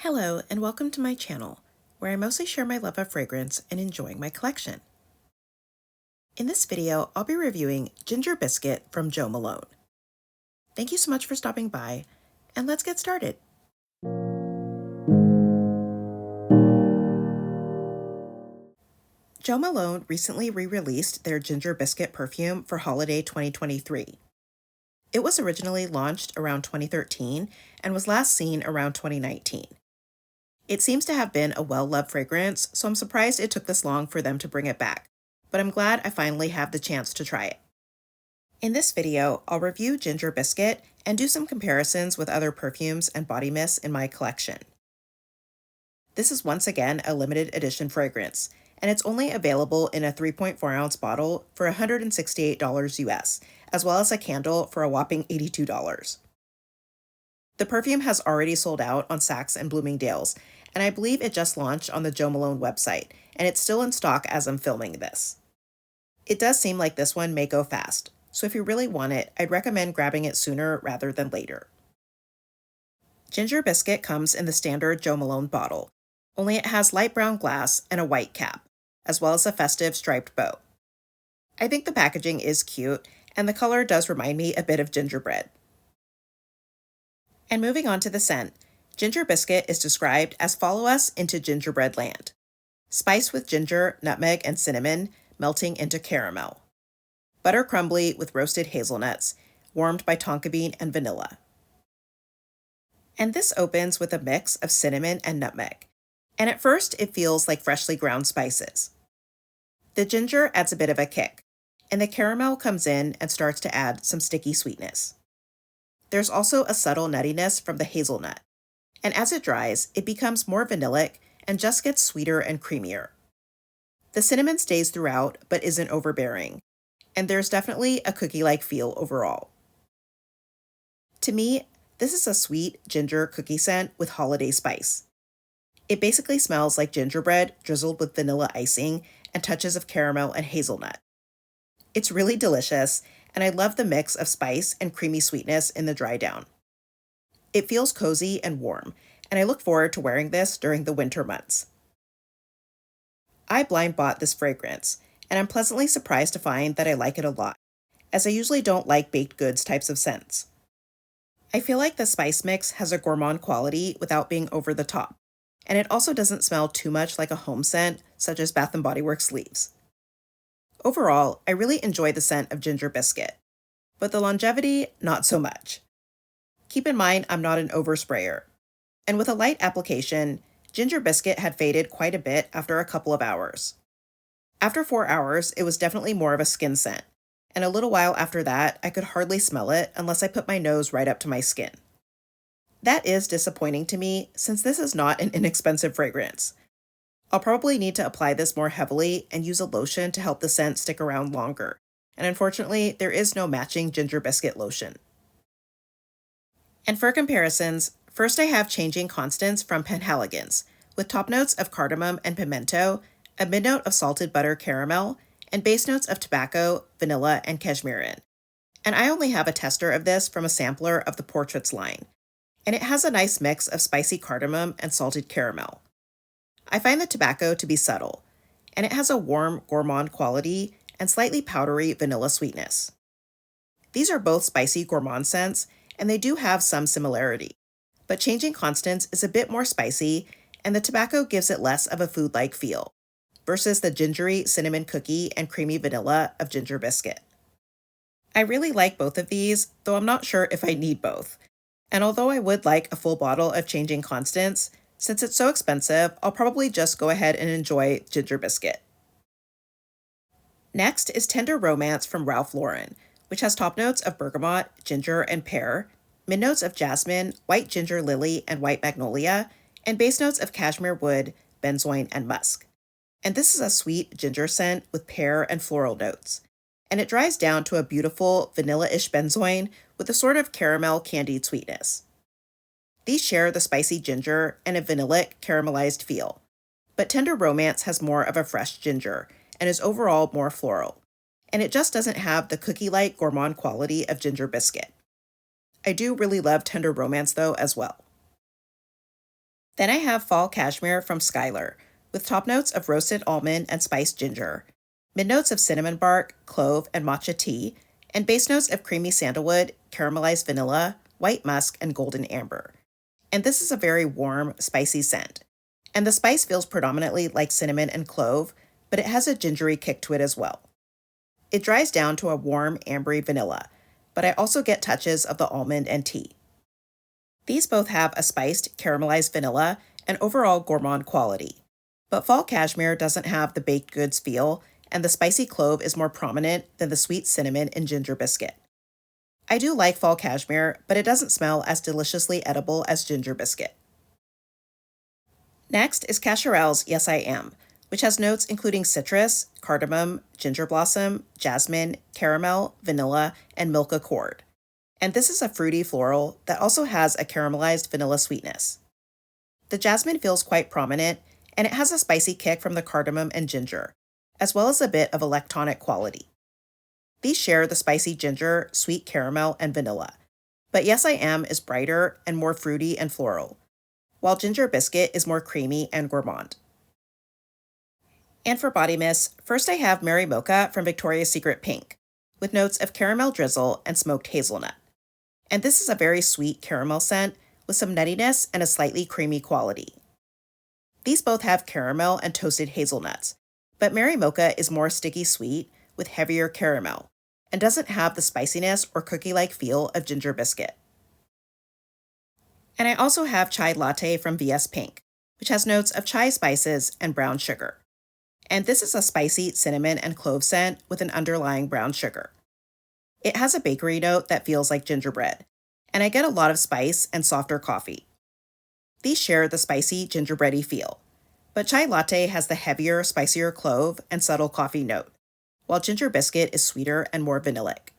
Hello and welcome to my channel, where I mostly share my love of fragrance and enjoying my collection. In this video, I'll be reviewing Ginger Biscuit from Jo Malone. Thank you so much for stopping by, and let's get started. Jo Malone recently re-released their Ginger Biscuit perfume for holiday 2023. It was originally launched around 2013 and was last seen around 2019. It seems to have been a well-loved fragrance, so I'm surprised it took this long for them to bring it back, but I'm glad I finally have the chance to try it. In this video, I'll review Ginger Biscuit and do some comparisons with other perfumes and body mists in my collection. This is once again a limited edition fragrance, and it's only available in a 3.4-ounce bottle for $168 US, as well as a candle for a whopping $82. The perfume has already sold out on Saks and Bloomingdale's, and I believe it just launched on the Jo Malone website, and it's still in stock as I'm filming this. It does seem like this one may go fast, so if you really want it, I'd recommend grabbing it sooner rather than later. Ginger Biscuit comes in the standard Jo Malone bottle, only it has light brown glass and a white cap, as well as a festive striped bow. I think the packaging is cute, and the color does remind me a bit of gingerbread. And moving on to the scent, Ginger Biscuit is described as follow us into gingerbread land. Spice with ginger, nutmeg, and cinnamon, melting into caramel. Butter crumbly with roasted hazelnuts, warmed by tonka bean and vanilla. And this opens with a mix of cinnamon and nutmeg. And at first, it feels like freshly ground spices. The ginger adds a bit of a kick, and the caramel comes in and starts to add some sticky sweetness. There's also a subtle nuttiness from the hazelnut, and as it dries, it becomes more vanillic and just gets sweeter and creamier. The cinnamon stays throughout but isn't overbearing, and there's definitely a cookie-like feel overall. To me, this is a sweet ginger cookie scent with holiday spice. It basically smells like gingerbread drizzled with vanilla icing and touches of caramel and hazelnut. It's really delicious, and I love the mix of spice and creamy sweetness in the dry down. It feels cozy and warm, and I look forward to wearing this during the winter months. I blind bought this fragrance, and I'm pleasantly surprised to find that I like it a lot, as I usually don't like baked goods types of scents. I feel like the spice mix has a gourmand quality without being over the top, and it also doesn't smell too much like a home scent, such as Bath & Body Works leaves. Overall, I really enjoy the scent of Ginger Biscuit, but the longevity, not so much. Keep in mind I'm not an oversprayer, and with a light application, Ginger Biscuit had faded quite a bit after a couple of hours. After 4 hours, it was definitely more of a skin scent, and a little while after that, I could hardly smell it unless I put my nose right up to my skin. That is disappointing to me, since this is not an inexpensive fragrance. I'll probably need to apply this more heavily and use a lotion to help the scent stick around longer, and unfortunately, there is no matching Ginger Biscuit lotion. And for comparisons, first I have Changing Constance from Penhaligon's, with top notes of cardamom and pimento, a mid-note of salted butter caramel, and base notes of tobacco, vanilla, and cashmere. And I only have a tester of this from a sampler of the Portraits line, and it has a nice mix of spicy cardamom and salted caramel. I find the tobacco to be subtle, and it has a warm gourmand quality and slightly powdery vanilla sweetness. These are both spicy gourmand scents, and they do have some similarity, but Changing Constance is a bit more spicy, and the tobacco gives it less of a food-like feel, versus the gingery cinnamon cookie and creamy vanilla of Ginger Biscuit. I really like both of these, though I'm not sure if I need both. And although I would like a full bottle of Changing Constance, since it's so expensive, I'll probably just go ahead and enjoy Ginger Biscuit. Next is Tender Romance from Ralph Lauren, which has top notes of bergamot, ginger, and pear, mid notes of jasmine, white ginger lily, and white magnolia, and base notes of cashmere wood, benzoin, and musk. And this is a sweet ginger scent with pear and floral notes. And it dries down to a beautiful vanilla-ish benzoin with a sort of caramel candied sweetness. These share the spicy ginger and a vanillic caramelized feel, but Tender Romance has more of a fresh ginger and is overall more floral, and it just doesn't have the cookie-like gourmand quality of Ginger Biscuit. I do really love Tender Romance though as well. Then I have Fall Cashmere from Skylar, with top notes of roasted almond and spiced ginger, mid notes of cinnamon bark, clove, and matcha tea, and base notes of creamy sandalwood, caramelized vanilla, white musk, and golden amber. And this is a very warm, spicy scent. And the spice feels predominantly like cinnamon and clove, but it has a gingery kick to it as well. It dries down to a warm, ambery vanilla, but I also get touches of the almond and tea. These both have a spiced, caramelized vanilla and overall gourmand quality. But Fall Cashmere doesn't have the baked goods feel, and the spicy clove is more prominent than the sweet cinnamon in Ginger Biscuit. I do like Fall Cashmere, but it doesn't smell as deliciously edible as Ginger Biscuit. Next is Cacharel's Yes I Am, which has notes including citrus, cardamom, ginger blossom, jasmine, caramel, vanilla, and milk accord. And this is a fruity floral that also has a caramelized vanilla sweetness. The jasmine feels quite prominent, and it has a spicy kick from the cardamom and ginger, as well as a bit of a lactonic quality. These share the spicy ginger, sweet caramel, and vanilla, but Yes I Am is brighter and more fruity and floral, while Ginger Biscuit is more creamy and gourmand. And for body mist, first I have Mary Mocha from Victoria's Secret Pink, with notes of caramel drizzle and smoked hazelnut. And this is a very sweet caramel scent with some nuttiness and a slightly creamy quality. These both have caramel and toasted hazelnuts, but Mary Mocha is more sticky sweet with heavier caramel and doesn't have the spiciness or cookie-like feel of Ginger Biscuit. And I also have Chai Latte from VS Pink, which has notes of chai spices and brown sugar. And this is a spicy cinnamon and clove scent with an underlying brown sugar. It has a bakery note that feels like gingerbread, and I get a lot of spice and softer coffee. These share the spicy gingerbready feel, but Chai Latte has the heavier, spicier clove and subtle coffee note, while Ginger Biscuit is sweeter and more vanillic.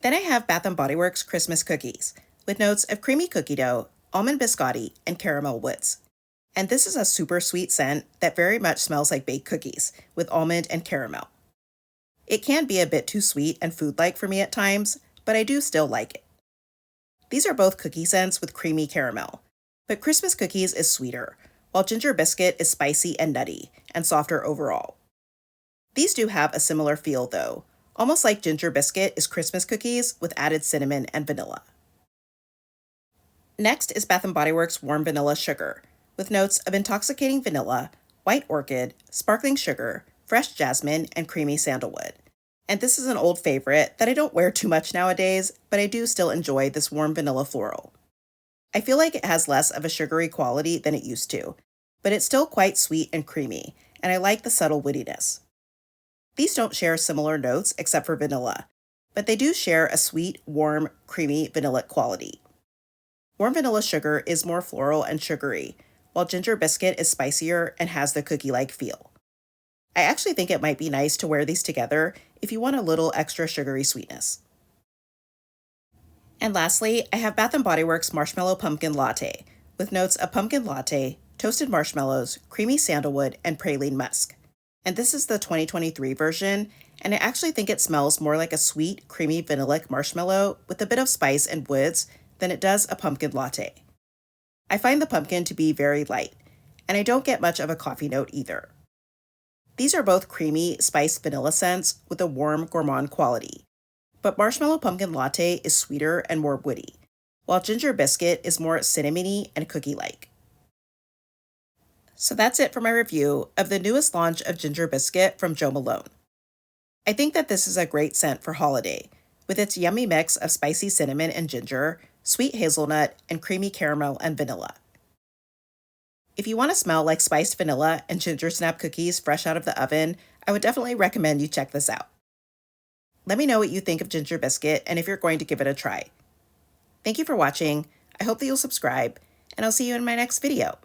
Then I have Bath & Body Works Christmas Cookies, with notes of creamy cookie dough, almond biscotti, and caramel woods. And this is a super sweet scent that very much smells like baked cookies, with almond and caramel. It can be a bit too sweet and food-like for me at times, but I do still like it. These are both cookie scents with creamy caramel, but Christmas Cookies is sweeter, while Ginger Biscuit is spicy and nutty, and softer overall. These do have a similar feel though, almost like Ginger Biscuit is Christmas cookies with added cinnamon and vanilla. Next is Bath & Body Works Warm Vanilla Sugar, with notes of intoxicating vanilla, white orchid, sparkling sugar, fresh jasmine, and creamy sandalwood. And this is an old favorite that I don't wear too much nowadays, but I do still enjoy this warm vanilla floral. I feel like it has less of a sugary quality than it used to, but it's still quite sweet and creamy, and I like the subtle wittiness. These don't share similar notes except for vanilla, but they do share a sweet, warm, creamy vanillic quality. Warm vanilla sugar is more floral and sugary, while Ginger Biscuit is spicier and has the cookie-like feel. I actually think it might be nice to wear these together if you want a little extra sugary sweetness. And lastly, I have Bath & Body Works Marshmallow Pumpkin Latte, with notes of pumpkin latte, toasted marshmallows, creamy sandalwood, and praline musk. And this is the 2023 version, and I actually think it smells more like a sweet, creamy vanillic marshmallow with a bit of spice and woods than it does a pumpkin latte. I find the pumpkin to be very light, and I don't get much of a coffee note either. These are both creamy, spiced vanilla scents with a warm, gourmand quality, but Marshmallow Pumpkin Latte is sweeter and more woody, while Ginger Biscuit is more cinnamony and cookie-like. So that's it for my review of the newest launch of Ginger Biscuit from Jo Malone. I think that this is a great scent for holiday, with its yummy mix of spicy cinnamon and ginger, sweet hazelnut, and creamy caramel and vanilla. If you want to smell like spiced vanilla and ginger snap cookies fresh out of the oven, I would definitely recommend you check this out. Let me know what you think of Ginger Biscuit and if you're going to give it a try. Thank you for watching. I hope that you'll subscribe, and I'll see you in my next video.